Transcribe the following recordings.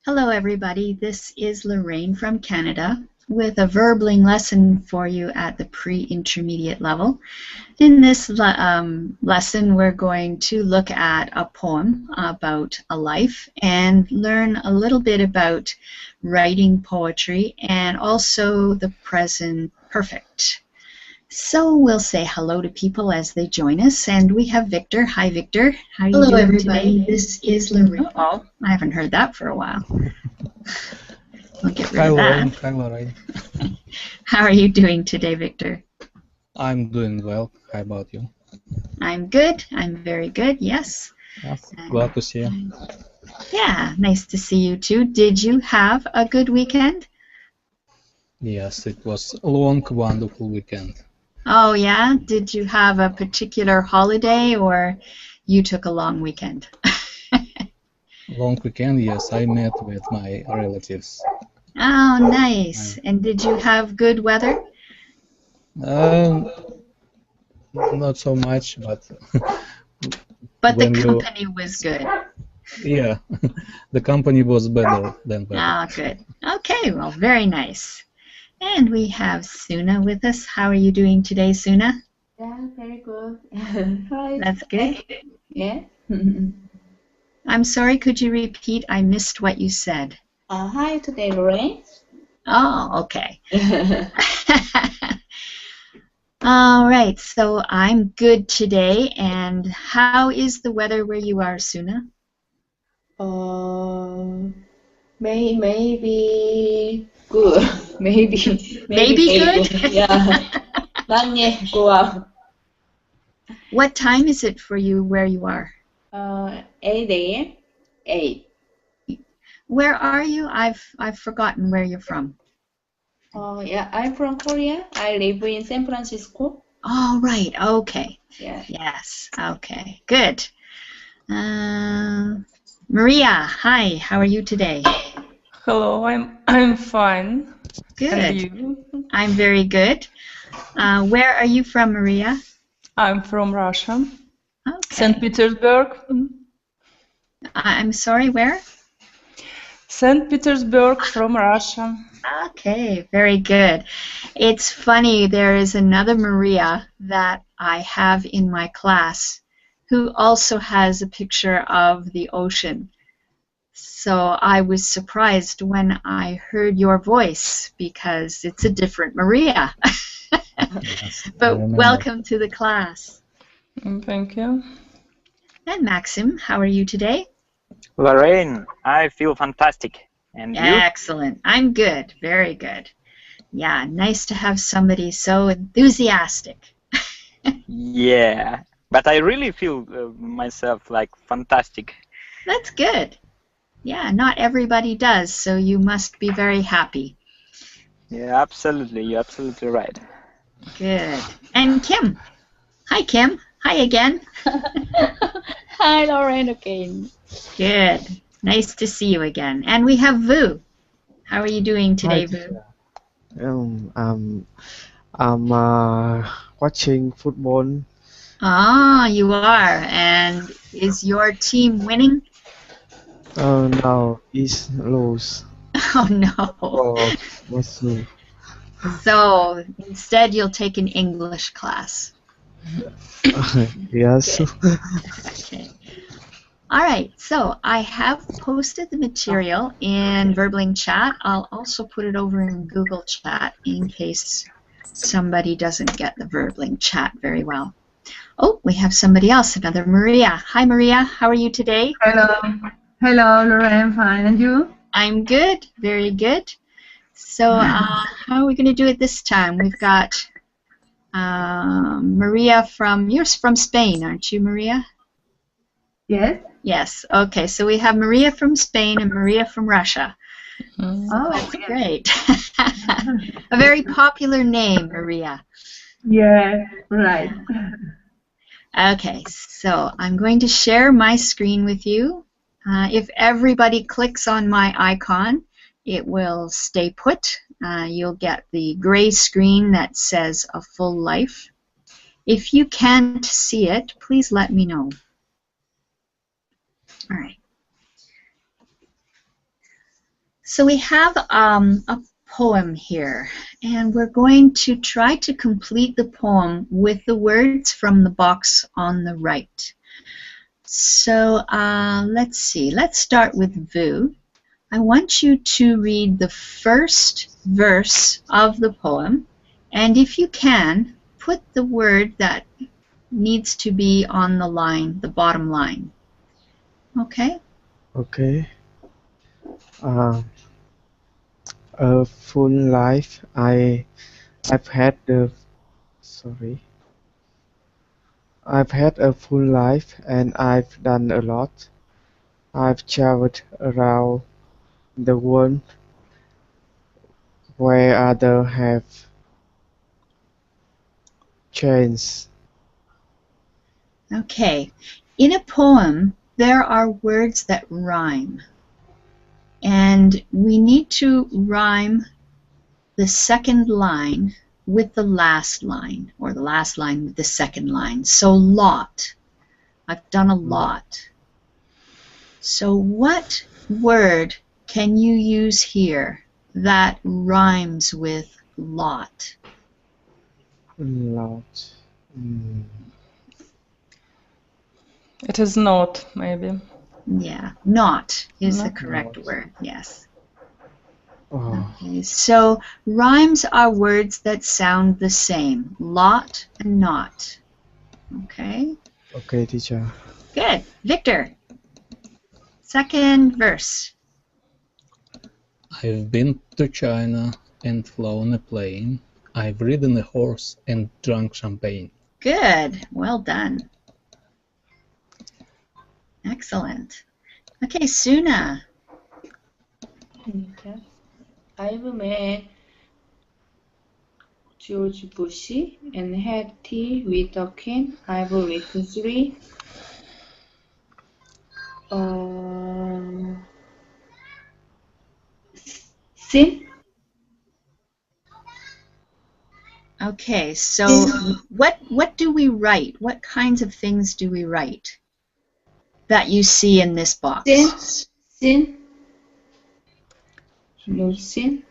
Hello everybody, this is Lorraine from Canada with a verbling lesson for you at the pre-intermediate level. In this lesson we're going to look at a poem about a life and learn a little bit about writing poetry and also the present perfect. So we'll say hello to people as they join us, and we have Victor. Hi, Victor. How are you doing everybody. Today? This is Lorraine. Oh, I haven't heard that for a while. I'll get rid of that. Hi, Lorraine. How are you doing today, Victor? I'm doing well. How about you? I'm good. I'm very good, yes. Yes, glad to see you. Yeah, nice to see you too. Did you have a good weekend? Yes, it was a long, wonderful weekend. Oh, yeah? Did you have a particular holiday or you took a long weekend? Long weekend, yes. I met with my relatives. Oh, nice. And did you have good weather? Not so much, but... But the company was good. Yeah, the company was better than better. Ah, good. Okay, well, very nice. And we have Suna with us. How are you doing today, Suna? Yeah, very good. Hi. That's good. Yeah. I'm sorry, could you repeat? I missed what you said. Hi today, Lorraine. Oh, okay. All right, so I'm good today. And how is the weather where you are, Suna? Maybe good. Maybe good? Yeah. Not yet go out. What time is it for you where you are? 8 a.m. 8. Where are you? I've forgotten where you're from. Yeah, I'm from Korea. I live in San Francisco. Oh, right. Okay. Yeah. Yes. Okay. Good. Maria, hi. How are you today? Hello, I'm fine. Good. And you? I'm very good. Where are you from, Maria? I'm from Russia. Okay. St. Petersburg. I'm sorry, where? St. Petersburg from Russia. Okay, very good. It's funny, there is another Maria that I have in my class who also has a picture of the ocean. So I was surprised when I heard your voice because it's a different Maria. Yes, but welcome to the class. Thank you. And Maxim, how are you today? Lorraine, I feel fantastic. And you? Excellent. I'm good. Very good. Yeah, nice to have somebody so enthusiastic. Yeah, but I really feel myself like fantastic. That's good. Yeah, not everybody does, so you must be very happy. Yeah, absolutely. You're absolutely right. Good. And Kim. Hi, Kim. Hi again. Hi, Lorraine again. Good. Nice to see you again. And we have Vu. How are you doing today, Vu? I'm watching football. Ah, you are. And is your team winning? No, it's lose. Oh, no. Oh, what's new? So instead, you'll take an English class. Yes. Okay. All right, so I have posted the material in Verbling chat. I'll also put it over in Google chat in case somebody doesn't get the Verbling chat very well. Oh, we have somebody else, another Maria. Hi, Maria. How are you today? Hello. Hello, Lorraine. Fine. And you? I'm good. Very good. So how are we going to do it this time? We've got Maria from... You're from Spain, aren't you, Maria? Yes. Yes. Okay. So we have Maria from Spain and Maria from Russia. Oh, that's great. A very popular name, Maria. Yeah. Right. Okay. So I'm going to share my screen with you. If everybody clicks on my icon, it will stay put. You'll get the gray screen that says a full life. If you can't see it, please let me know. All right. So we have a poem here, and we're going to try to complete the poem with the words from the box on the right. So let's see. Let's start with Vu. I want you to read the first verse of the poem, and if you can, put the word that needs to be on the line, the bottom line. Okay? Okay. A full life. I've had the sorry. I've had a full life and I've done a lot. I've traveled around the world where others have changed. Okay. In a poem, there are words that rhyme. And we need to rhyme the second line with the last line, or the last line with the second line. So lot. I've done a lot. So what word can you use here that rhymes with lot? Lot. It is not, maybe. Yeah, not is the Not. correct word, yes. Oh, Okay, so rhymes are words that sound the same, lot and not. Okay, okay, teacher. good. Victor, second verse. I've been to China and flown a plane. I've ridden a horse and drunk champagne. Good, well done. Excellent. Okay, Suna. Okay. I've met George Bush and had tea with a king. I've written 3. Sin? Okay, so what do we write? What kinds of things do we write that you see in this box? Sin? No sin?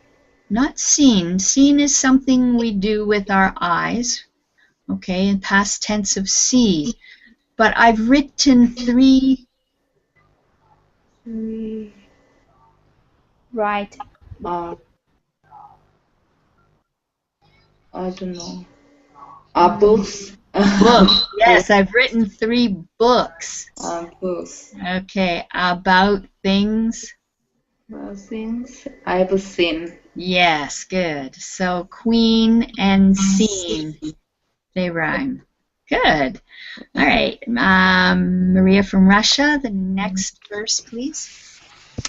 Not seen. Seen is something we do with our eyes, okay, in past tense of see. But I've written 3. Right. I don't know. Books? Books. Yes, I've written 3 books. Books. Okay, about things. Things I've seen. Yes, good. So queen and seen, they rhyme. Good. All right, Maria from Russia, the next verse, please.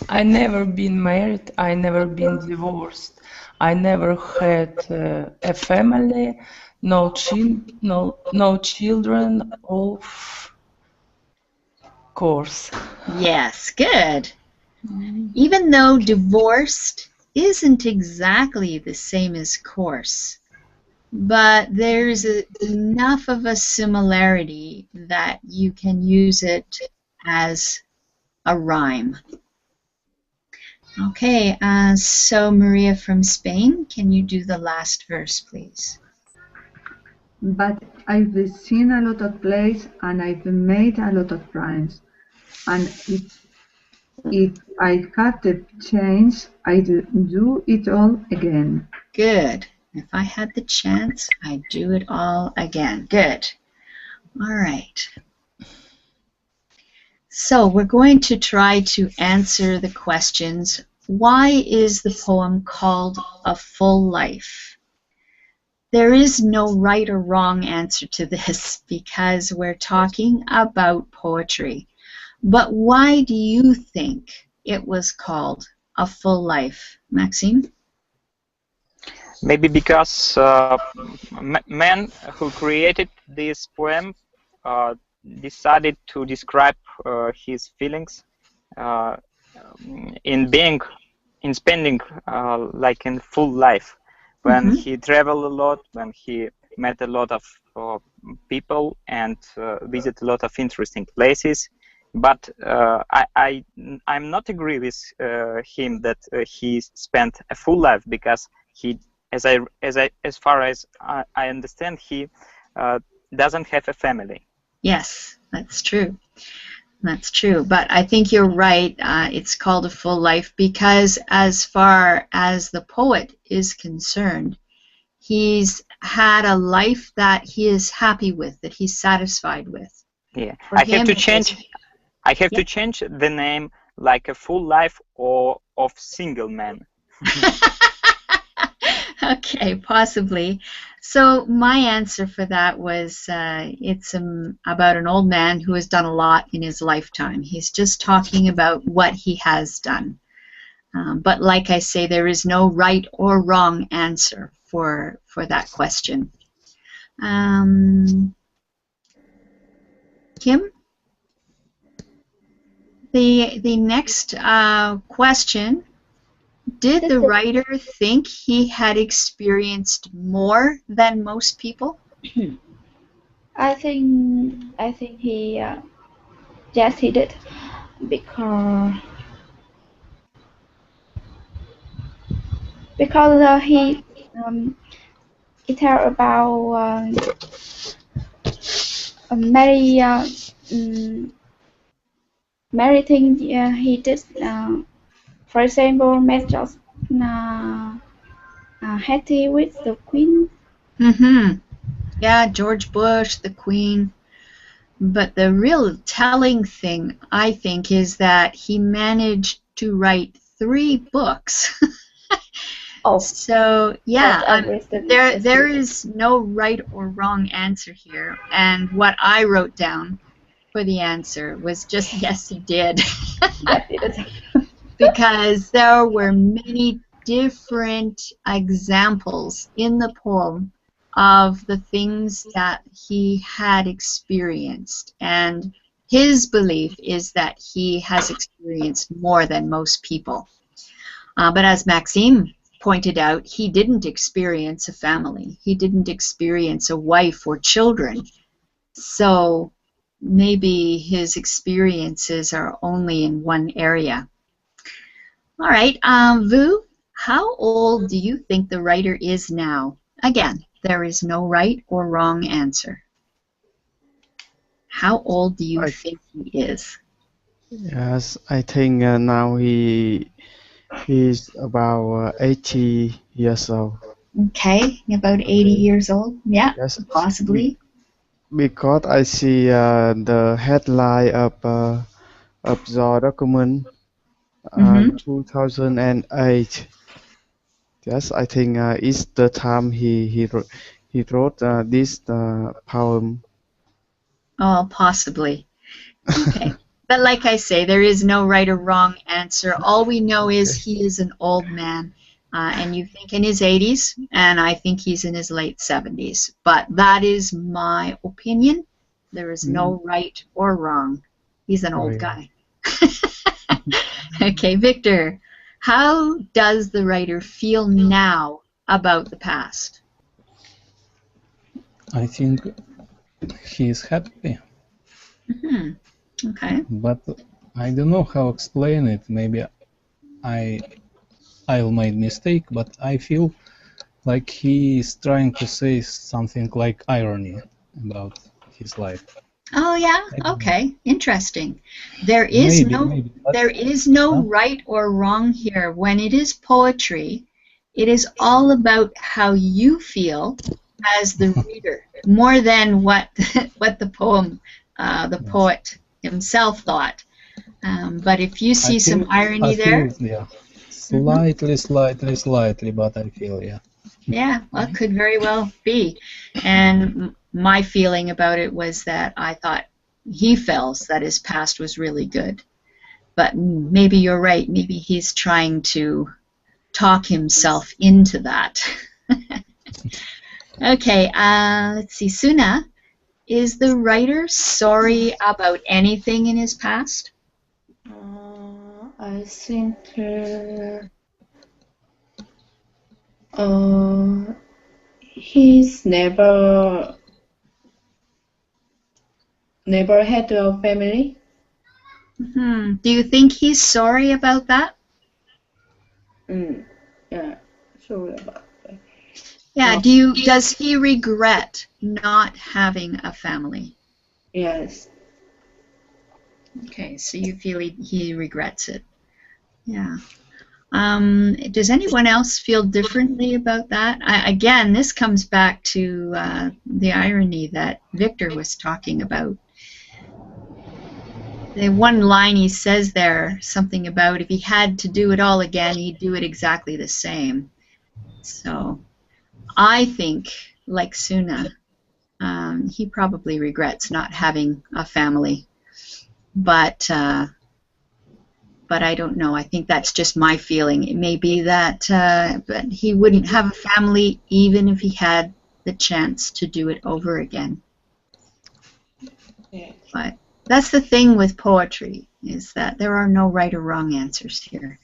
I never been married. I never been divorced. I never had a family. No children. Of course. Yes, good. Even though divorced isn't exactly the same as course, but there's enough of a similarity that you can use it as a rhyme. Okay, so Maria from Spain, can you do the last verse, please? But I've seen a lot of plays and I've made a lot of friends. And if I had the chance, I'd do it all again. Good. If I had the chance, I'd do it all again. Good. All right. So we're going to try to answer the questions. Why is the poem called A Full Life? There is no right or wrong answer to this because we're talking about poetry. But why do you think it was called A Full Life, Maxime? Maybe because man who created this poem decided to describe his feelings in spending like in full life, when he traveled a lot, when he met a lot of people and visited a lot of interesting places, but I'm not agree with him that he spent a full life, because he, as far as I understand, he doesn't have a family. Yes, that's true. That's true. But I think you're right. It's called a full life because as far as the poet is concerned, he's had a life that he is happy with, that he's satisfied with. Yeah, For I have him, to it change. was- I have Yeah. to change the name, like a full life or of single man. Okay, possibly. So my answer for that was it's about an old man who has done a lot in his lifetime. He's just talking about what he has done. But like I say, there is no right or wrong answer for that question. Kim, the next question. Did the writer think he had experienced more than most people? I think he yes, he did, because he tell about many many things he did. For example, met just Hattie with the Queen. Mm-hmm. Yeah, George Bush, the Queen. But the real telling thing, I think, is that he managed to write 3 books. Oh, So, yeah, understood. there is no right or wrong answer here. And what I wrote down for the answer was just, yes, he did. Yes, he did. Because there were many different examples in the poem of the things that he had experienced. And his belief is that he has experienced more than most people. But as Maxime pointed out, he didn't experience a family. He didn't experience a wife or children. So maybe his experiences are only in one area. All right, Vu, how old do you think the writer is now? Again, there is no right or wrong answer. How old do you think he is? Yes, I think now he's about 80 years old. Okay, about 80 years old. Yeah, Yes, possibly. because I see the headline of the document Mm-hmm. 2008. Yes, I think it's the time he wrote this poem. Oh, possibly. Okay. But like I say, there is no right or wrong answer. All we know is he is an old man. And you think in his 80s, and I think he's in his late 70s. But that is my opinion. There is no right or wrong. He's an old guy. Okay, Victor, how does the writer feel now about the past? I think he's happy, Okay. but I don't know how to explain it. Maybe I'll make mistake, but I feel like he is trying to say something like irony about his life. Oh yeah. Okay. Interesting. There is Maybe, but there is no right or wrong here. When it is poetry, it is all about how you feel as the reader, more than what the poet himself thought. But if you see some irony there, yeah, slightly, but I feel, yeah. Yeah, well, it could very well be. And my feeling about it was that I thought he feels that his past was really good. But maybe you're right. Maybe he's trying to talk himself into that. Okay, let's see. Suna, is the writer sorry about anything in his past? I think he's never had a family. Do you think he's sorry about that? Yeah, sorry about that. Yeah, does he regret not having a family? Yes. Okay, so you feel he regrets it. Yeah. Does anyone else feel differently about that? Again, this comes back to the irony that Victor was talking about. The one line he says there, something about if he had to do it all again, he'd do it exactly the same. So I think, like Suna, he probably regrets not having a family. But I don't know. I think that's just my feeling. It may be that but he wouldn't have a family even if he had the chance to do it over again. Yeah. But that's the thing with poetry, is that there are no right or wrong answers here.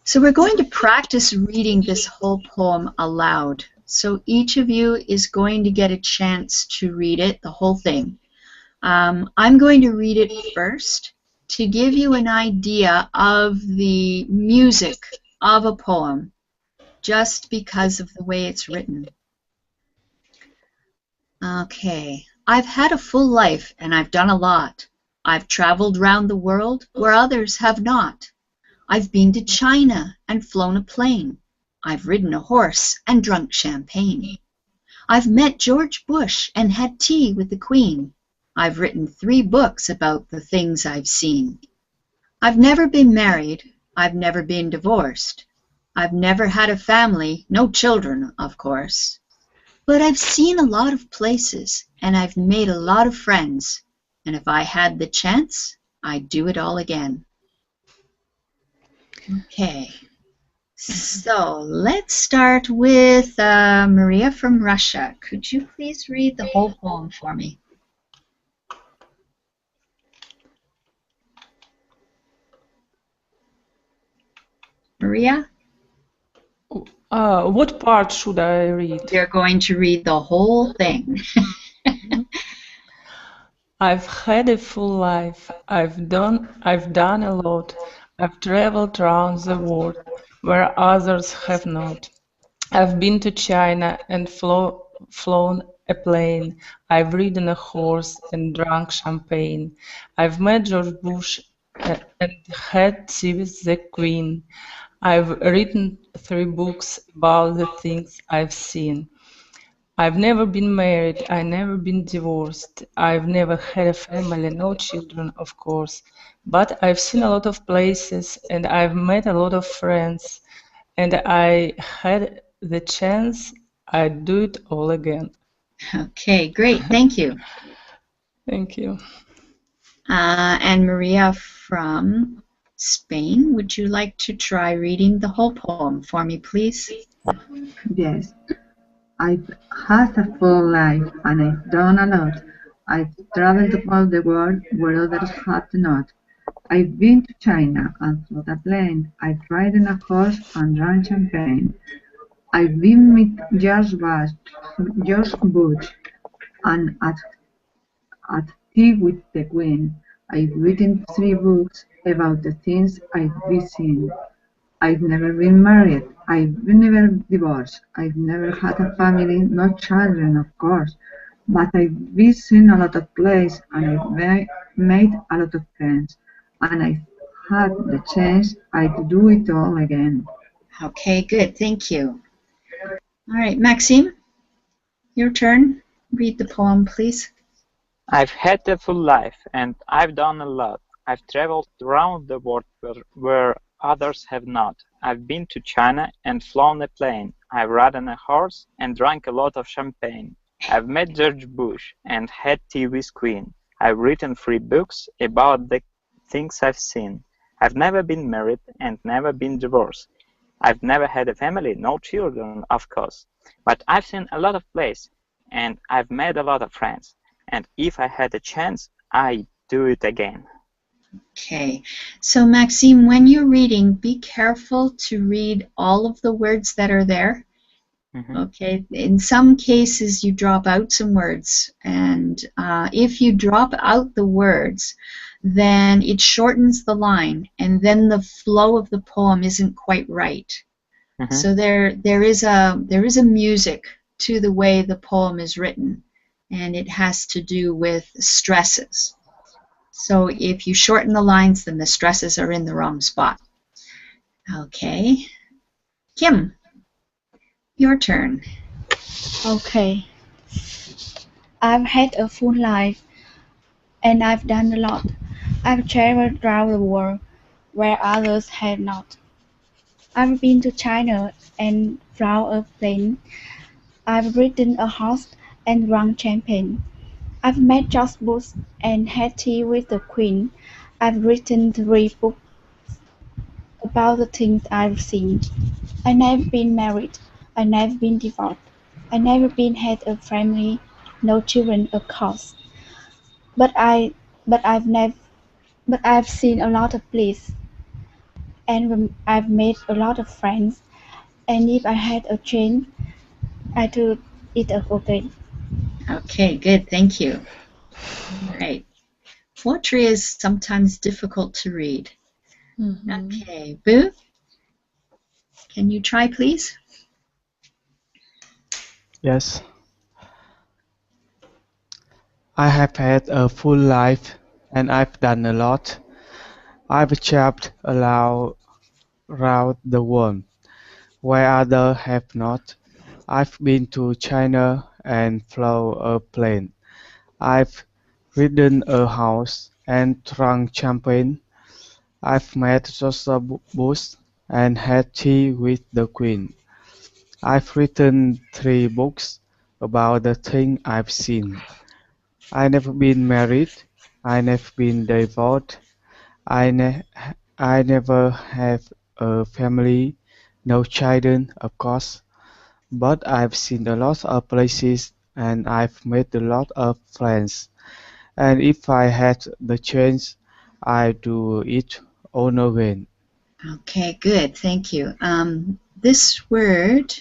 So we're going to practice reading this whole poem aloud. So each of you is going to get a chance to read it, the whole thing. I'm going to read it first to give you an idea of the music of a poem, just because of the way it's written. Okay. I've had a full life and I've done a lot. I've traveled round the world where others have not. I've been to China and flown a plane. I've ridden a horse and drunk champagne. I've met George Bush and had tea with the Queen. I've written 3 books about the things I've seen. I've never been married. I've never been divorced. I've never had a family, no children, of course. But I've seen a lot of places, and I've made a lot of friends. And if I had the chance, I'd do it all again. Okay. So let's start with Maria from Russia. Could you please read the whole poem for me? Maria? What part should I read? You're going to read the whole thing. I've had a full life. I've done a lot. I've traveled around the world where others have not. I've been to China and flown a plane. I've ridden a horse and drunk champagne. I've met George Bush and had tea with the Queen. I've written 3 books about the things I've seen. I've never been married, I've never been divorced, I've never had a family, no children, of course, but I've seen a lot of places and I've met a lot of friends, and I had the chance, I'd do it all again. Okay, great. Thank you. Thank you. And Maria from Spain, would you like to try reading the whole poem for me, please? Yes. I've had a full life and I've done a lot. I've traveled about the world where others have not. I've been to China and flown a plane. I've ridden a horse and drunk champagne. I've been with George Bush and at tea with the Queen. I've written 3 books about the things I've seen. I've never been married. I've never divorced. I've never had a family, no children, of course. But I've been seen a lot of places and I've made a lot of friends. And I've had the chance, I'd do it all again. Okay, good. Thank you. All right, Maxime, your turn. Read the poem, please. I've had a full life and I've done a lot. I've traveled around the world where others have not. I've been to China and flown a plane. I've ridden a horse and drunk a lot of champagne. I've met George Bush and had tea with Queen. I've written 3 books about the things I've seen. I've never been married and never been divorced. I've never had a family, no children, of course. But I've seen a lot of places and I've made a lot of friends. And if I had a chance, I'd do it again. Okay, so Maxime, when you're reading, be careful to read all of the words that are there. Mm-hmm. Okay, in some cases you drop out some words, and if you drop out the words, then it shortens the line, and then the flow of the poem isn't quite right. So there is a music to the way the poem is written, and it has to do with stresses. So if you shorten the lines, then the stresses are in the wrong spot. Okay. Kim, your turn. Okay. I've had a full life and I've done a lot. I've traveled around the world where others have not. I've been to China and flown a plane. I've ridden a horse and drunk champagne. I've met George Bush and had tea with the Queen. I've written 3 books about the things I've seen. I've never been married. I've never been divorced. I've never been had a family, no children, of course. But I've seen a lot of places, and I've made a lot of friends. And if I had a chance, I'd do it again. Okay, good. Thank you. All right. Poetry is sometimes difficult to read. Okay, Boo, can you try, please? Yes. I have had a full life and I've done a lot. I've traveled around the world where others have not. I've been to China and flown a plane. I've ridden a horse and drunk champagne. I've met George Bush and had tea with the Queen. I've written 3 books about the things I've seen. I've never been married. I've never been divorced. I never have a family, no children, of course. But I've seen a lot of places and I've made a lot of friends. And if I had the chance, I'd do it all again. Okay, good. Thank you. This word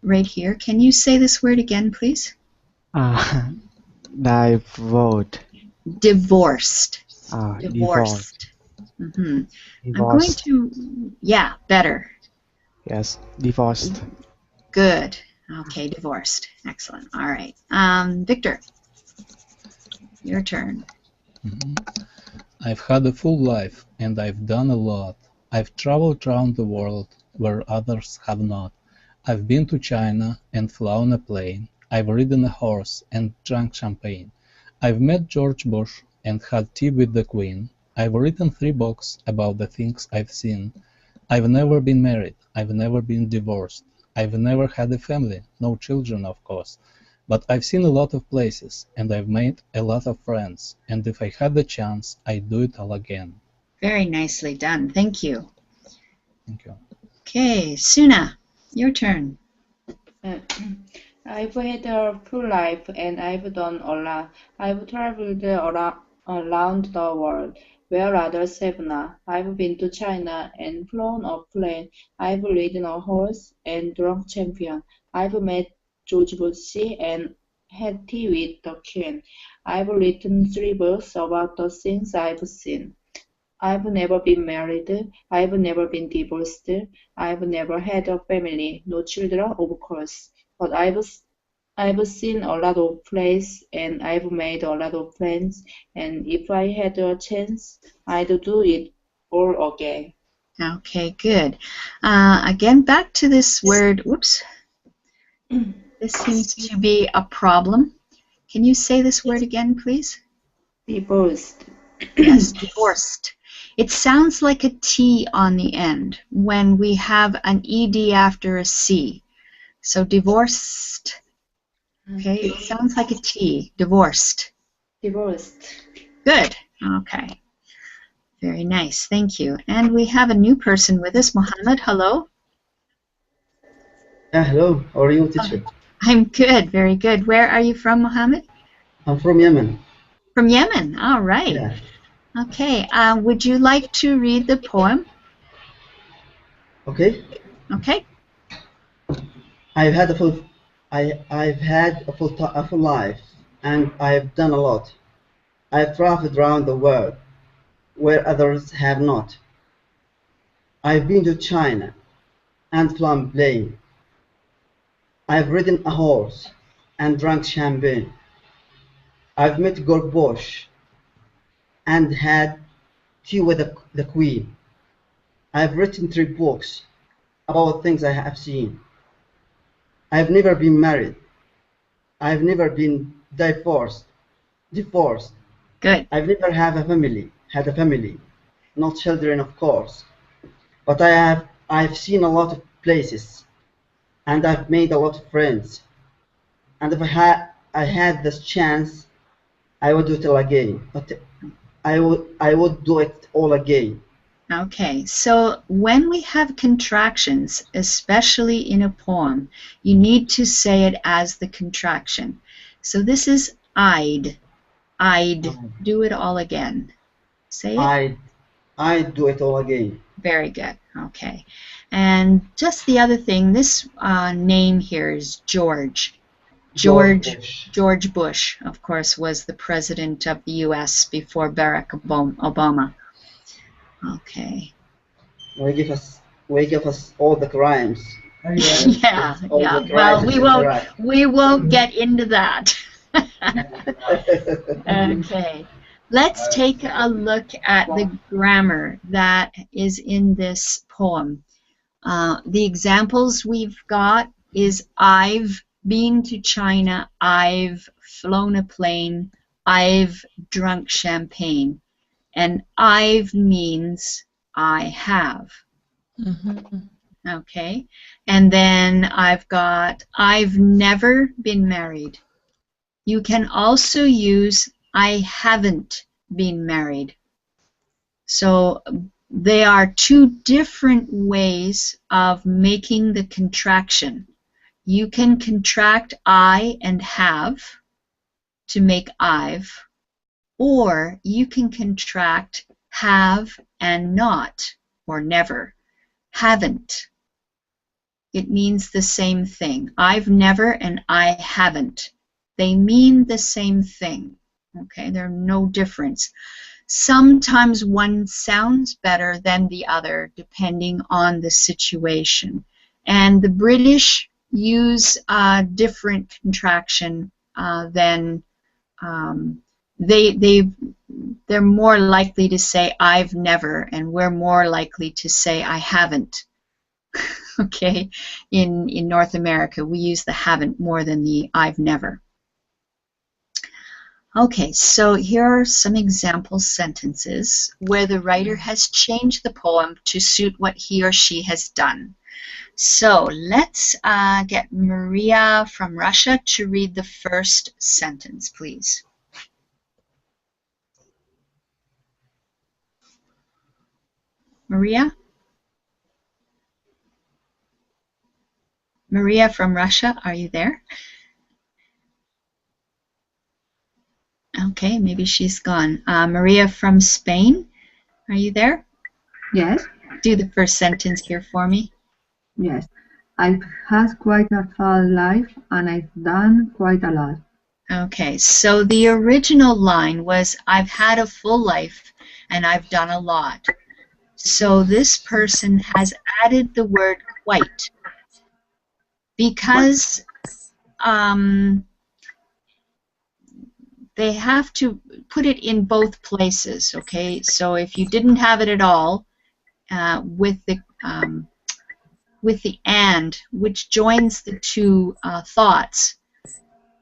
right here, can you say this word again, please? Divorced. Divorced. Divorced. Divorced. I'm going Divorced. to, yeah, better. Yes, divorced. Good. Okay, divorced. Excellent. All right. Victor, your turn. I've had a full life and I've done a lot. I've traveled around the world where others have not. I've been to China and flown a plane. I've ridden a horse and drunk champagne. I've met George Bush and had tea with the Queen. I've written 3 books about the things I've seen. I've never been married. I've never been divorced. I've never had a family, no children, of course. But I've seen a lot of places, and I've made a lot of friends. And if I had the chance, I'd do it all again. Very nicely done. Thank you. Thank you. Okay, Suna, your turn. I've had a full life and I've done a lot. I've traveled around the world where others have not. I've been to China and flown a plane. I've ridden a horse and drunk champagne. I've met George Bush and had tea with the Queen. I've written 3 books about the things I've seen. I've never been married. I've never been divorced. I've never had a family, no children, of course. But I've seen a lot of places and I've made a lot of friends. And if I had a chance, I'd do it all again. Okay, good. Again, back to this word. Whoops. This seems to be a problem. Can you say this word again, please? Divorced. Yes, divorced. It sounds like a T on the end when we have an ED after a C. So divorced. Okay, it sounds like a T. Divorced. Divorced. Good. Okay. Very nice. Thank you. And we have a new person with us, Mohammed. Hello. Hello. How are you, teacher? I'm good. Very good. Where are you from, Mohammed? I'm from Yemen. From Yemen. All right. Yeah. Okay. Would you like to read the poem? Okay. Okay. I've had a full life, and I've done a lot. I've traveled around the world where others have not. I've been to China and flown a plane. I've ridden a horse and drunk champagne. I've met Gorbachev and had tea with the Queen. I've written 3 books about things I have seen. I've never been married. I've never been divorced. Good. I've never had a family. Not children, of course. But I've seen a lot of places, and I've made a lot of friends. And if I had this chance, I would do it all again. But I would do it all again. Okay, so when we have contractions, especially in a poem, you need to say it as the contraction. So this is I'd do it all again. Say it. I'd do it all again. Very good. Okay. And just the other thing, this name here is George. George Bush, of course, was the president of the U.S. before Barack Obama. Okay. We give us all the crimes. Yeah. Well, we won't get into that. Okay. Let's take a look at the grammar that is in this poem. The examples we've got is I've been to China, I've flown a plane, I've drunk champagne. And I've means I have. Okay. And then I've got I've never been married. You can also use I haven't been married. So they are 2 different ways of making the contraction. You can contract I and have to make I've, or you can contract have and not, or never. Haven't. It means the same thing. I've never and I haven't. They mean the same thing. Okay, there's no difference. Sometimes one sounds better than the other depending on the situation. And the British use a different contraction than they're more likely to say I've never, and we're more likely to say I haven't. Okay, in North America we use the haven't more than the I've never. Okay, so here are some example sentences where the writer has changed the poem to suit what he or she has done. So let's get Maria from Russia to read the first sentence, please. Maria? Maria from Russia, are you there? Okay, maybe she's gone. Maria from Spain, are you there? Yes. Do the first sentence here for me. Yes. I've had quite a full life and I've done quite a lot. Okay, so the original line was I've had a full life and I've done a lot. So this person has added the word quite because they have to put it in both places, okay? So if you didn't have it at all with the and, which joins the 2 thoughts,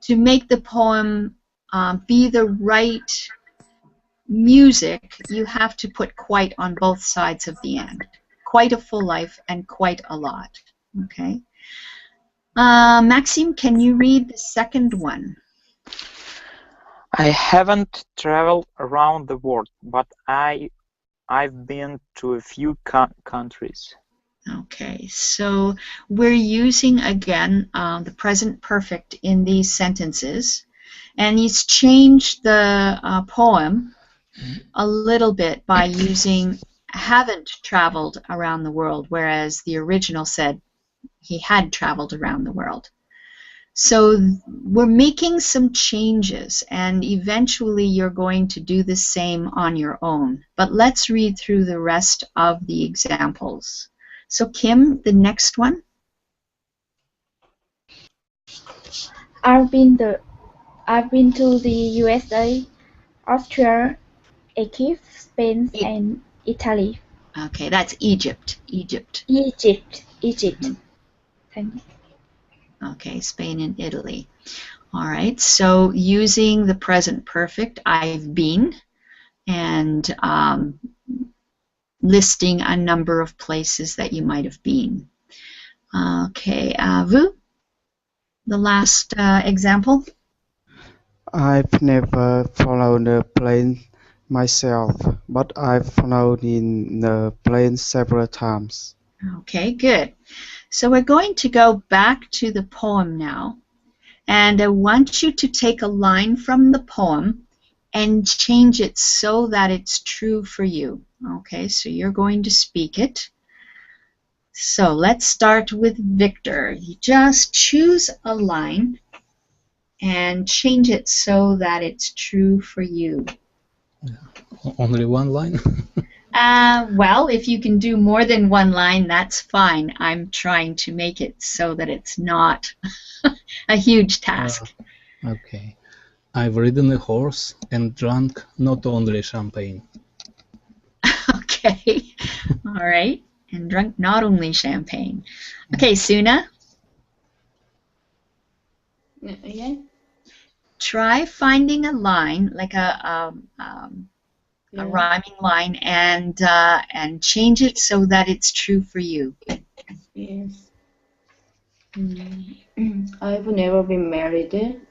to make the poem be the right music, you have to put quite on both sides of the and. Quite a full life and quite a lot, okay? Maxime, can you read the second one? I haven't traveled around the world, but I've been to a few countries. Okay, so we're using again the present perfect in these sentences, and he's changed the poem a little bit by using haven't traveled around the world, whereas the original said he had traveled around the world. So we're making some changes, and eventually you're going to do the same on your own. But let's read through the rest of the examples. So Kim, the next one. I've been to the USA, Austria, Egypt, Spain, and Italy. Okay, that's Egypt. Egypt. Egypt. Thank you. Okay, Spain and Italy. All right, so using the present perfect, I've been, and listing a number of places that you might have been. Okay, Vu, the last example. I've never flown a plane myself, but I've flown in a plane several times. Okay, good. So we're going to go back to the poem now, and I want you to take a line from the poem and change it so that it's true for you. Okay, so you're going to speak it. So let's start with Victor. You just choose a line and change it so that it's true for you. Only one line? Well, if you can do more than one line, that's fine. I'm trying to make it so that it's not a huge task. Okay. I've ridden a horse and drunk not only champagne. Okay. All right. And drunk not only champagne. Okay, Suna. Yeah. Try finding a line, like a rhyming line, and change it so that it's true for you. Yes. I've never been married.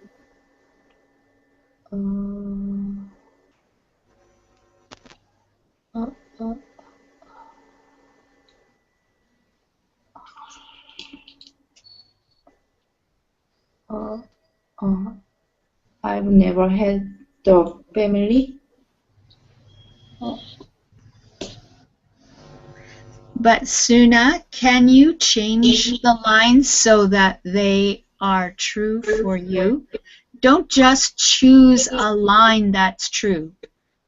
I've never had a family. But Suna, can you change the lines so that they are true for you? Don't just choose a line that's true.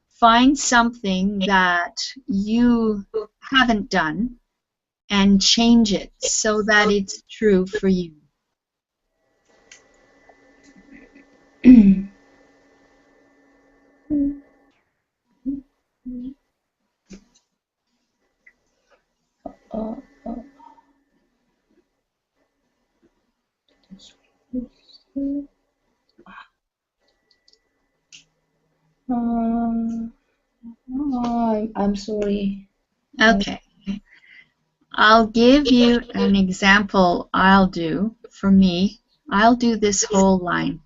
Find something that you haven't done and change it so that it's true for you. I'm sorry. Okay. I'll give you an example I'll do for me. I'll do this whole line.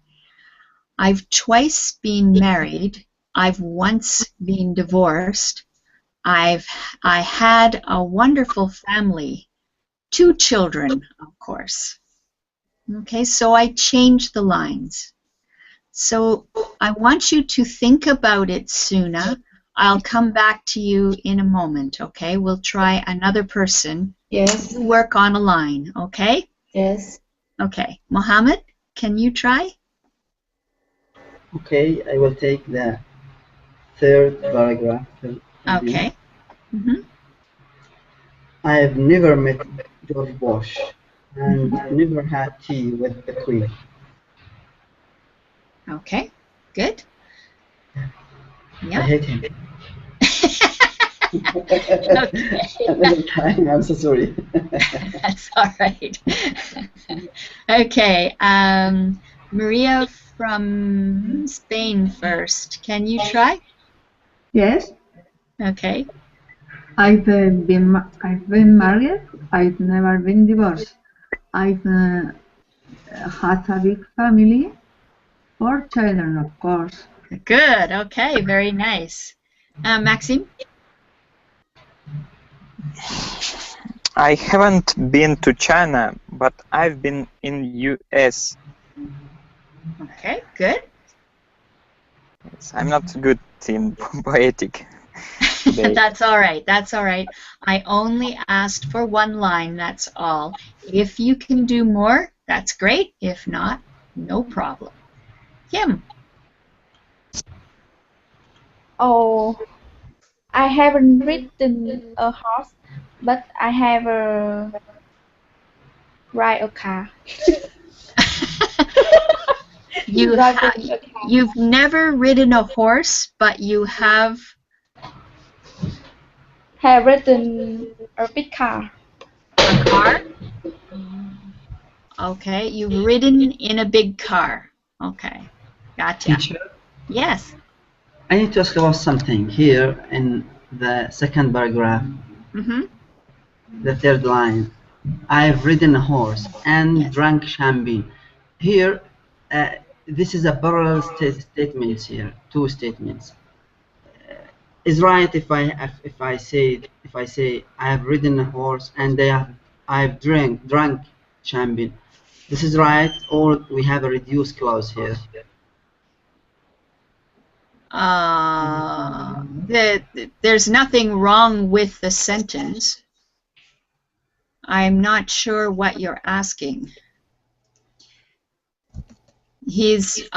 I've twice been married. I've once been divorced. I had a wonderful family. 2 children, of course. Okay, so I changed the lines. So I want you to think about it, Suna. I'll come back to you in a moment, okay? We'll try another person. Yes. You work on a line, okay? Yes. Okay. Mohammed, can you try? Okay, I will take the third paragraph. Okay. I have never met George Bush and never had tea with the Queen. Okay, good. I hate him. Okay. Another time, I'm so sorry. That's all right. Okay, Maria from Spain first. Can you try? Yes. Okay. I've been married. I've never been divorced. I've had a big family, 4 children, of course. Good. Okay. Very nice. Maxime? I haven't been to China, but I've been in US. Okay. Good. Yes, I'm not good in poetic. That's all right. That's all right. I only asked for one line. That's all. If you can do more, that's great. If not, No problem. Kim. Oh, I haven't ridden a horse, but I have ride a car. Driving a car. You've never ridden a horse, but you have Ridden a big car. a car? Okay, you've ridden in a big car. Okay, gotcha. Teacher, Yes. I need to ask about something here in the second paragraph, Mm-hmm. the third line. I've ridden a horse and Yes. drank champagne. Here, this is a parallel statements here, two statements. Is right if I say I have ridden a horse and I've drunk champagne. This is right, or we have a reduced clause here. There's nothing wrong with the sentence. I'm not sure what you're asking. He's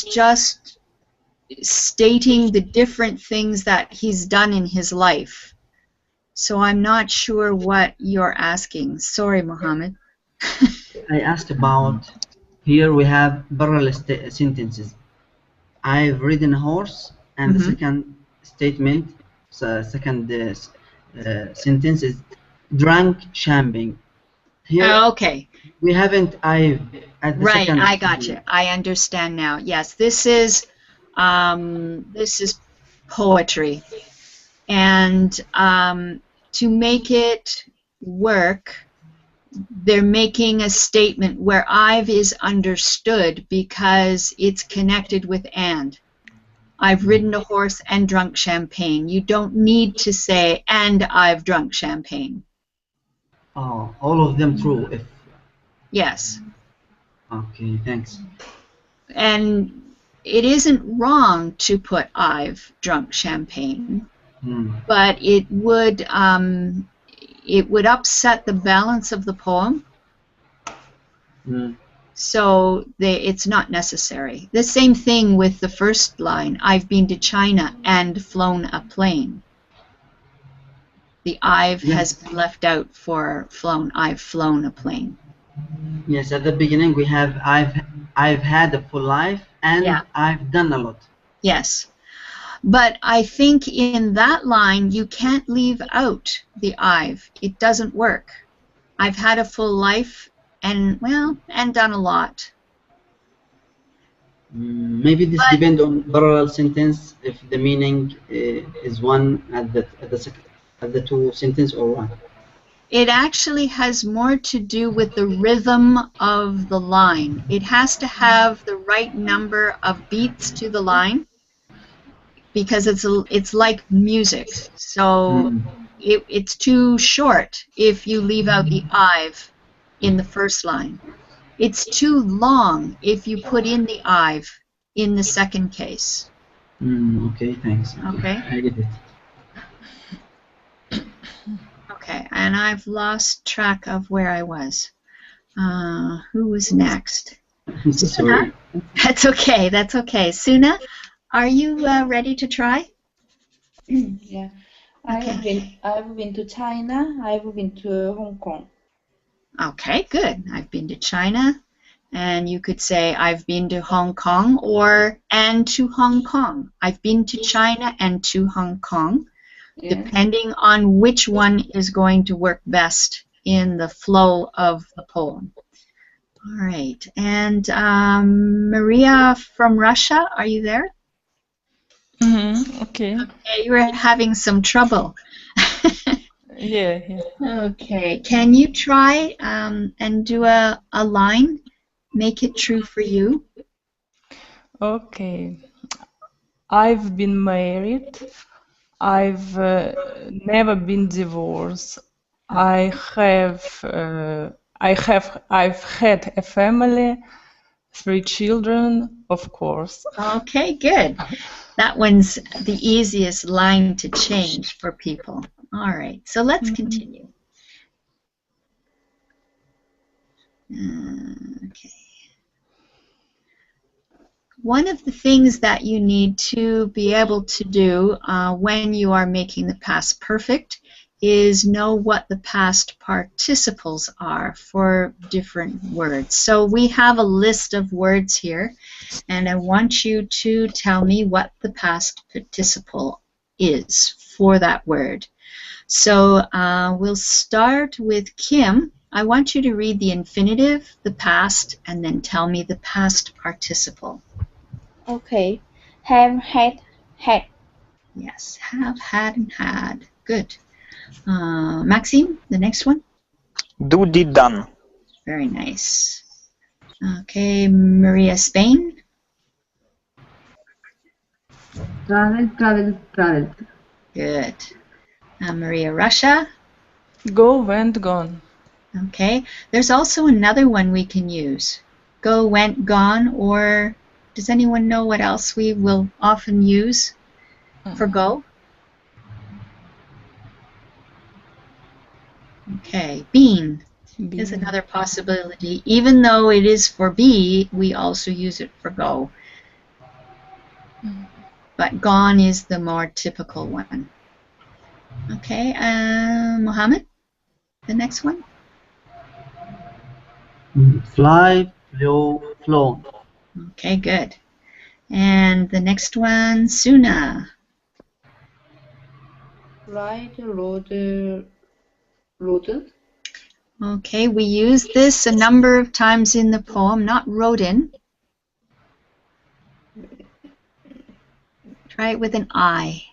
just stating the different things that he's done in his life. So I'm not sure what you're asking. Sorry, Mohammed. I asked about, here we have parallel sentences. I've ridden a horse, and the second statement, second sentence is drank champagne. Here Okay. we haven't I've at the Right, second. I got you. I understand now. Yes, this is poetry, and to make it work, they're making a statement where I've is understood because it's connected with and. I've ridden a horse and drunk champagne. You don't need to say and I've drunk champagne. Oh, all of them true. If Yes. okay, thanks. And it isn't wrong to put I've drunk champagne, but it would upset the balance of the poem. So it's not necessary. The same thing with the first line, I've been to China and flown a plane. The I've has been left out for flown. I've flown a plane. Yes, at the beginning we have I've had a full life and I've done a lot. Yes. But I think in that line you can't leave out the I've. It doesn't work. I've had a full life and done a lot. Maybe this depends on parallel sentence, if the meaning is one at the two sentence or one. It actually has more to do with the rhythm of the line. It has to have the right number of beats to the line because it's like music. So it's too short if you leave out the I've in the first line. It's too long if you put in the I've in the second case. Okay, thanks. Okay. I get it. Okay, and I've lost track of where I was. Who was next? I'm so sorry. That's okay, that's okay. Suna, are you ready to try? Yeah. Okay. I've been to China. I've been to Hong Kong. Okay, good. I've been to China, and you could say I've been to Hong Kong or and to Hong Kong. I've been to China and to Hong Kong, depending on which one is going to work best in the flow of the poem. All right, and Maria from Russia, are you there? Okay. Okay, you were having some trouble. Yeah. Okay, can you try and do a line? Make it true for you. Okay. I've been married. I've never been divorced. I've had a family, 3 children, of course. Okay, good. That one's the easiest line to change for people. All right, so let's continue. Okay. one of the things that you need to be able to do when you are making the past perfect is know what the past participles are for different words. So we have a list of words here, and I want you to tell me what the past participle is for that word. So we'll start with Kim. I want you to read the infinitive, the past, and then tell me the past participle. Okay. Have, had. Yes, have, had, and had. Good. Maxime, the next one. Do, did, done. Very nice. Okay, Maria, Spain. Travel, travel, traveled. Good. Maria, Russia. Go, went, gone. Okay. There's also another one we can use. Go, went, gone, or does anyone know what else we will often use for go? Okay, been is another possibility. Even though it is for be, we also use it for go. But gone is the more typical one. Okay, Mohammed, the next one. Fly, flew, flown. Okay, good. And the next one, Suna. Ride, rode, rode. Okay, we use this a number of times in the poem, not rodin. Try it with an I.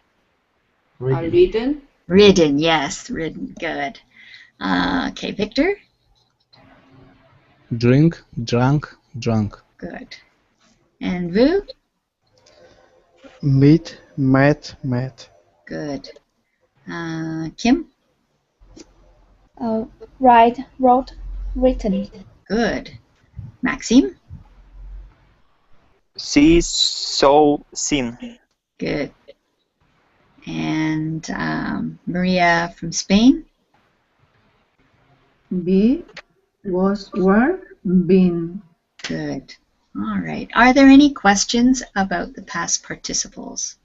Ridden. Ridden, yes, ridden, good. Okay, Victor? Drink, drunk, drunk. Good. And Vu? Meet, met, met. Good. Kim? Write, wrote, written. Good. Maxime? See, saw, seen. Good. And Maria from Spain? Be, was, were, been. Good. All right. Are there any questions about the past participles?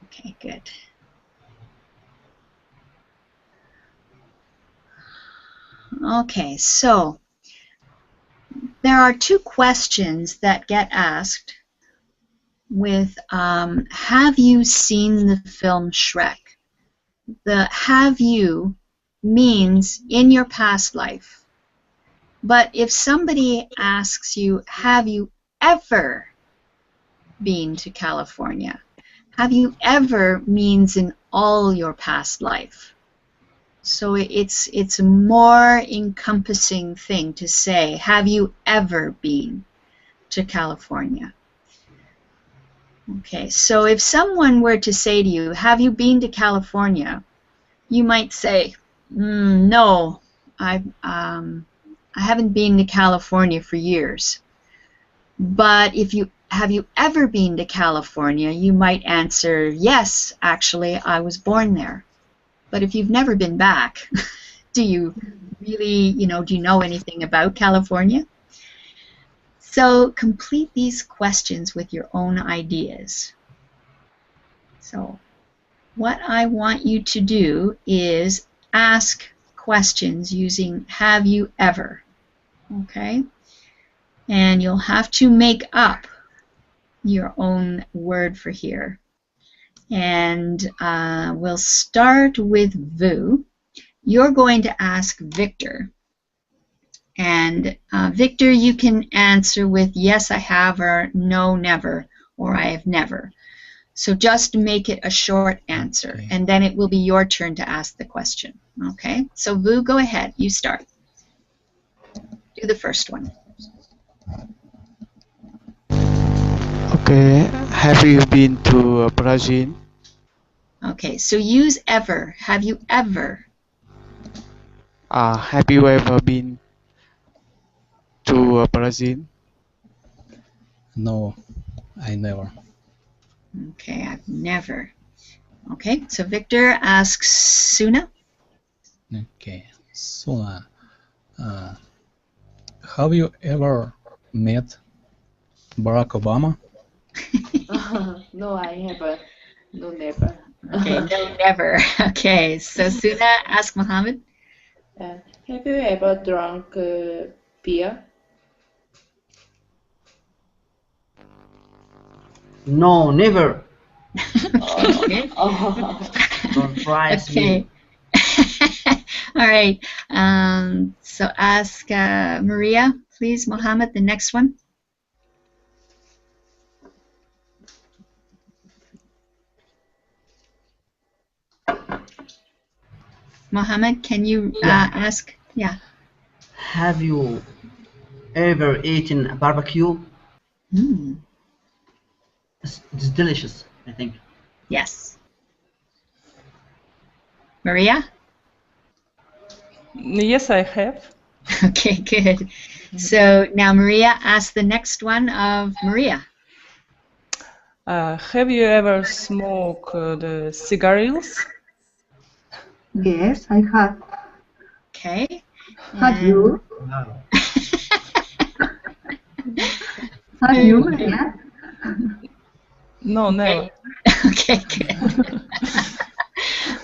Okay, good. Okay, so there are two questions that get asked with have you seen the film Shrek? The have you means in your past life. But if somebody asks you, have you ever been to California? Have you ever means in all your past life. So it's a more encompassing thing to say, have you ever been to California? Okay, so if someone were to say to you, have you been to California? You might say, no, I haven't been to California for years. But if you have you ever been to California, you might answer, yes, actually, I was born there. But if you've never been back, do you really, do you know anything about California? So complete these questions with your own ideas. So what I want you to do is ask questions using have you ever, okay? And you'll have to make up your own word for here. And we'll start with Vu. You're going to ask Victor. And Victor, you can answer with yes, I have, or no, never, or I have never. So just make it a short answer, and then it will be your turn to ask the question. Okay? So Vu, go ahead. You start. Do the first one. Okay, have you been to Brazil? Okay, so use ever. Have you ever? Have you ever been to Brazil? No, I never. Okay, I've never. Okay, so Victor asks Suna. Okay, Suna, have you ever met Barack Obama? No, I haven't. No, never. Okay, no, never. Okay, so Suna, ask Mohammed. Have you ever drunk beer? No, never. Okay. Don't prize me. Okay. All right. So ask Maria, please, Mohammed, the next one. Mohammed, can you ask? Yeah. Have you ever eaten a barbecue? Mm. It's delicious, I think. Yes. Maria? Yes, I have. Okay, good. So now Maria, ask the next one of Maria. Have you ever smoked cigarettes? Yes, I have. Okay. Have you? Wow. Have you, Maria? No, never. Okay, good.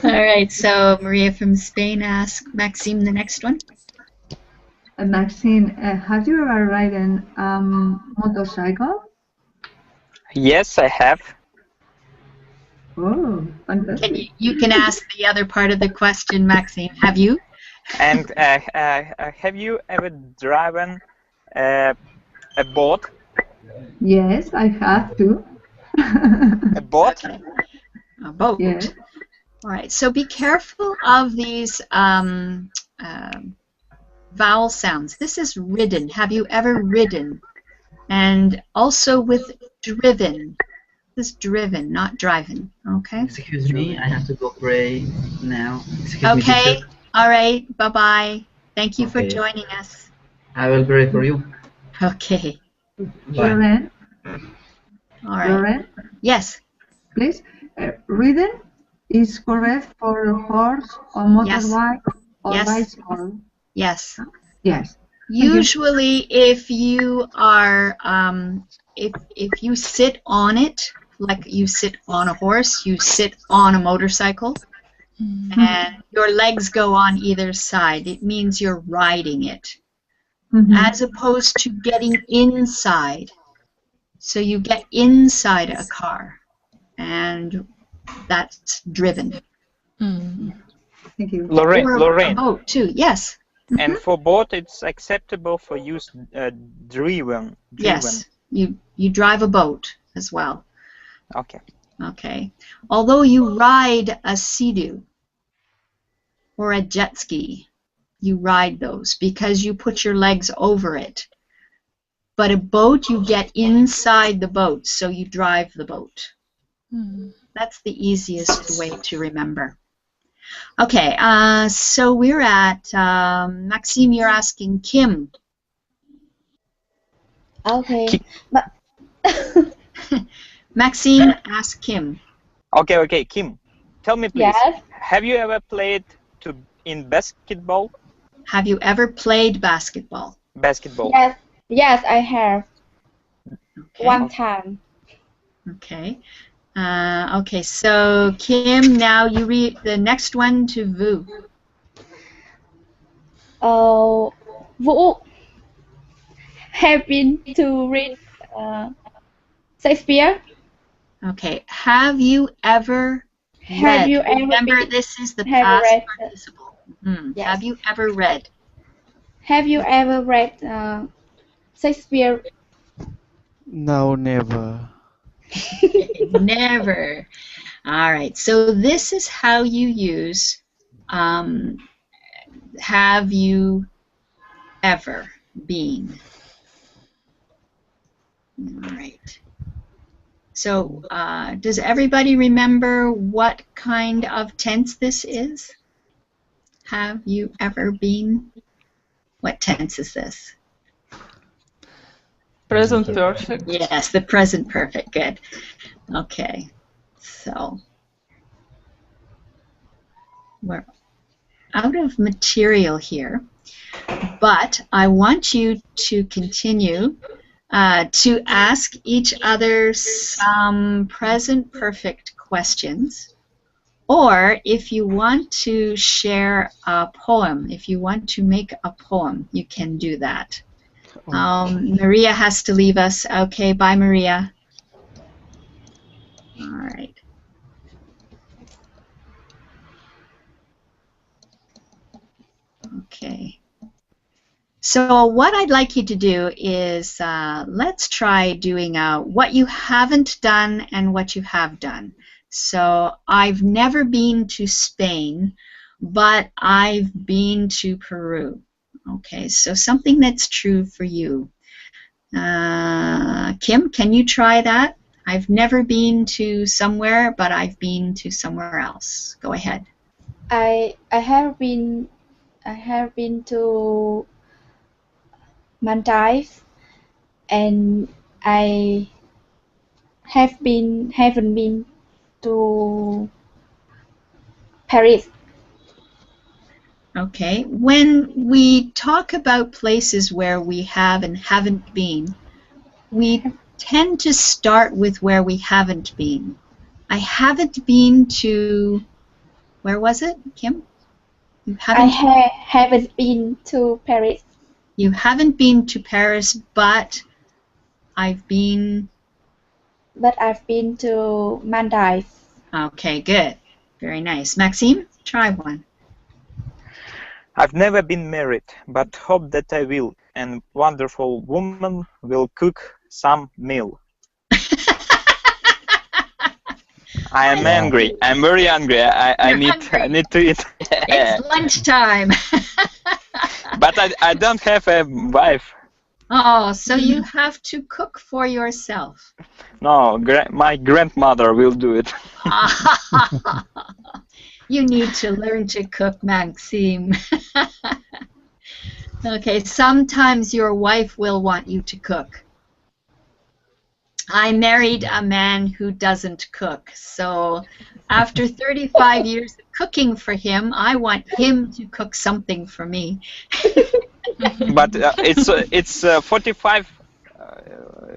All right, so Maria from Spain, ask Maxime the next one. Maxine, have you ever ridden motorcycle? Yes, I have. Oh, fantastic. You can ask the other part of the question, Maxime. Have you? And have you ever driven a boat? Yes, I have to. A boat? A boat. Yes. All right, so be careful of these vowel sounds. This is ridden. Have you ever ridden? And also with driven. This is driven, not driven. Okay? Excuse me, I have to go pray now. Excuse me, Okay. teacher. All right. Bye-bye. Thank you for Okay. joining us. I will pray for you. Okay. Bye. Lauren, All right. Lauren, Yes. please. Ridden is correct for a horse or motorbike or Yes. bicycle. Yes. Yes. Usually, if you are, if you sit on it, like you sit on a horse, you sit on a motorcycle, and your legs go on either side, it means you're riding it, as opposed to getting inside. So you get inside a car, and that's driven. Thank you. Lorraine, Or Lorraine. a boat too. Yes. And for boat, it's acceptable for use driven. Yes. You drive a boat as well. Okay. Okay. Although you ride a Sea-Doo or a jet ski, you ride those because you put your legs over it. But a boat, you get inside the boat, so you drive the boat. That's the easiest way to remember. Okay, so we're at, Maxime, you're asking Kim. Okay. But Maxime, ask Kim. Okay, Kim, tell me please. Yes. Have you ever played in basketball? Have you ever played basketball? Basketball. Yes. Yes, I have. Okay. One time. Okay. Okay, so Kim, now you read the next one to Vu. Vũ, have been to read Shakespeare? Okay, have you ever Have read? you ever Remember, been- this is the have past read- participle. Hmm. Yes. Have you ever read? Have you ever read Shakespeare? No, never. Never. All right, so this is how you use have you ever been. All right. So does everybody remember what kind of tense this is? Have you ever been? What tense is this? Present perfect. Yes, the present perfect. Good. Okay. So we're out of material here, but I want you to continue to ask each other some present perfect questions, or if you want to share a poem, if you want to make a poem, you can do that. Maria has to leave us. Okay, bye, Maria. All right. Okay. So what I'd like you to do is let's try doing what you haven't done and what you have done. So I've never been to Spain, but I've been to Peru. Okay, so something that's true for you. Kim, can you try that? I've never been to somewhere, but I've been to somewhere else. Go ahead. I have been to Maldives, and I haven't been to Paris. Okay, when we talk about places where we have and haven't been, we tend to start with where we haven't been. I haven't been to, where was it, Kim? You haven't, haven't been to Paris. You haven't been to Paris, but I've been... But I've been to Maldives. Okay, good. Very nice. Maxime, try one. I've never been married, but hope that I will, and wonderful woman will cook some meal. I am angry. I'm very hungry. I need to eat. It's lunchtime. But I don't have a wife. Oh, so you have to cook for yourself. No, my grandmother will do it. You need to learn to cook, Maxime. Okay, sometimes your wife will want you to cook. I married a man who doesn't cook, so after 35 years of cooking for him, I want him to cook something for me. But it's 45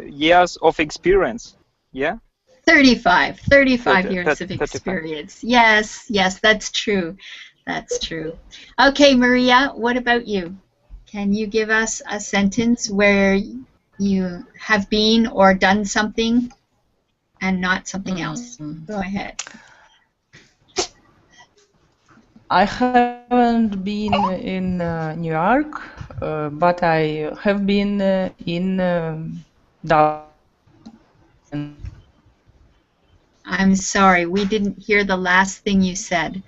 years of experience, yeah? 35 years of experience. Yes, that's true. That's true. Okay, Maria, what about you? Can you give us a sentence where you have been or done something and not something else? Go ahead. I haven't been in New York, but I have been in Dublin. I'm sorry, we didn't hear the last thing you said.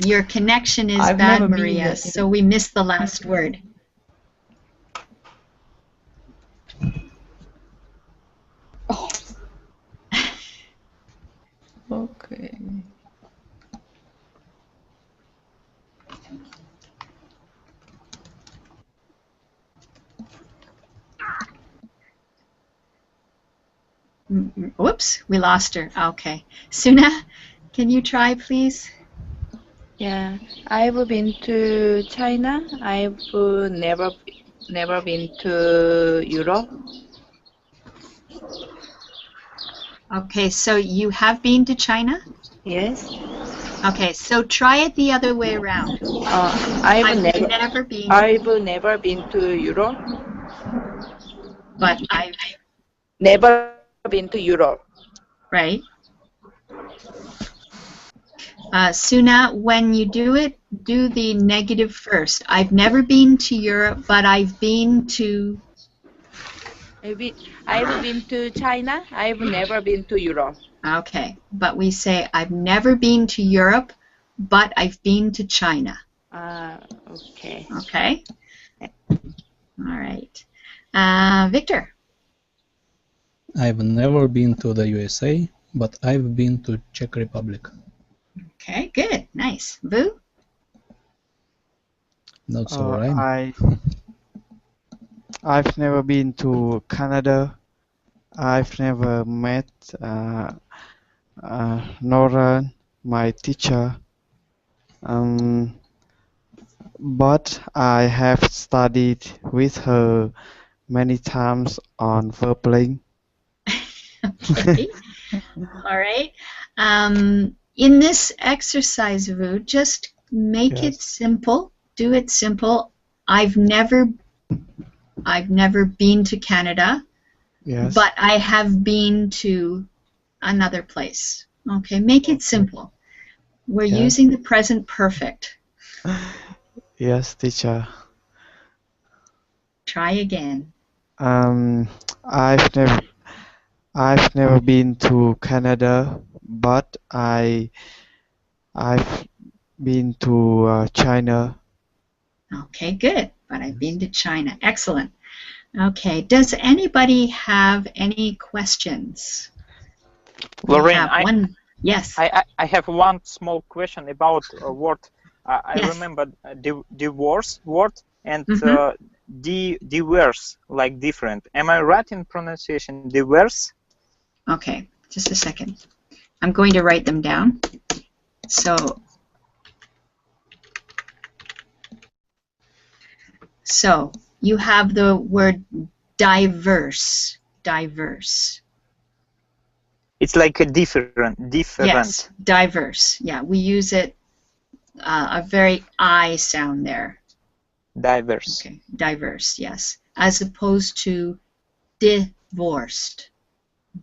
Your connection is bad, Maria, so we missed the last word. Oh. Okay. Whoops, we lost her. Okay. Suna, can you try, please? Yeah, I've been to China. I've never been to Europe. Okay, so you have been to China? Yes. Okay, so try it the other way around. I've never been to Europe. But I've never been to Europe. Right. Suna, when you do it, do the negative first. I've never been to Europe, but I've been to... I've been to China. I've never been to Europe. Okay, but we say I've never been to Europe, but I've been to China. Okay. Okay? All right. Victor? I've never been to the USA, but I've been to Czech Republic. Okay, good. Nice. Boo? Not so right. I've never been to Canada. I've never met Nora, my teacher. but I have studied with her many times on verbling. Okay. All right. In this exercise, Vu, just make it Yes. simple. Do it simple. I've never been to Canada, Yes. but I have been to another place. Okay, make it simple. We're Yes. using the present perfect. Yes, teacher. Try again. Um, I've never been to Canada, but I've been to China. Okay, good. But I've been to China. Excellent. Okay, does anybody have any questions? We Lorraine, have one. Yes. I have one small question about a word. I Yes. remember divorce word and Mhm. diverse, like different. Am I right in pronunciation? Diverse? Okay, just a second. I'm going to write them down. So you have the word diverse. Diverse. It's like a different. Yes, diverse. Yeah, we use it a very I sound there. Diverse. Okay, diverse. Yes, as opposed to divorced.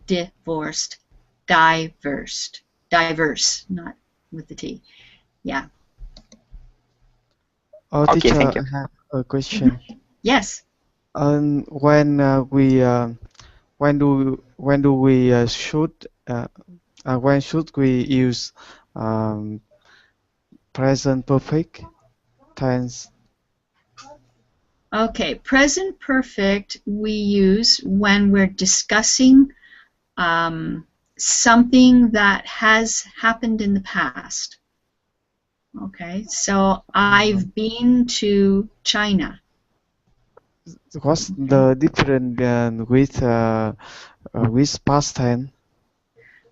Divorced. Diverse. Diverse, not with the T. Yeah. Oh, Okay, teacher, thank you. I have a question. Yes. When do we should when should we use um, present perfect tense? Okay, present perfect we use when we're discussing something that has happened in the past. Okay, so I've been to China. What's the difference with past tense?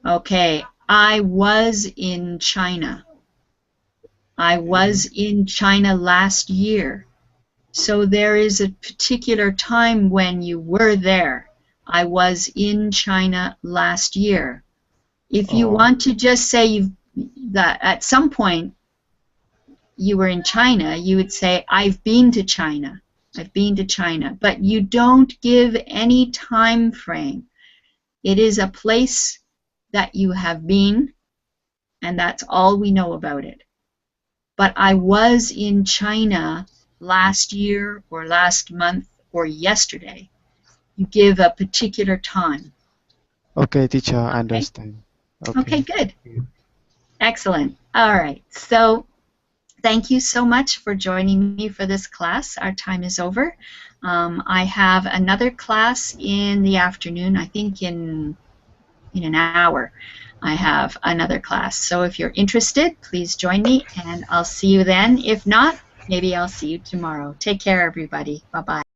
Okay, I was in China. I was in China last year. So there is a particular time when you were there. I was in China last year. If you Oh, want to just say that at some point you were in China, you would say, I've been to China. I've been to China. But you don't give any time frame. It is a place that you have been, and that's all we know about it. But I was in China last year or last month or yesterday. You give a particular time. okay, teacher, I Okay? understand. Okay, good. Excellent. All right. So thank you so much for joining me for this class. Our time is over. I have another class in the afternoon, I think in an hour. I have another class. So if you're interested, please join me and I'll see you then. If not, maybe I'll see you tomorrow. Take care, everybody. Bye-bye.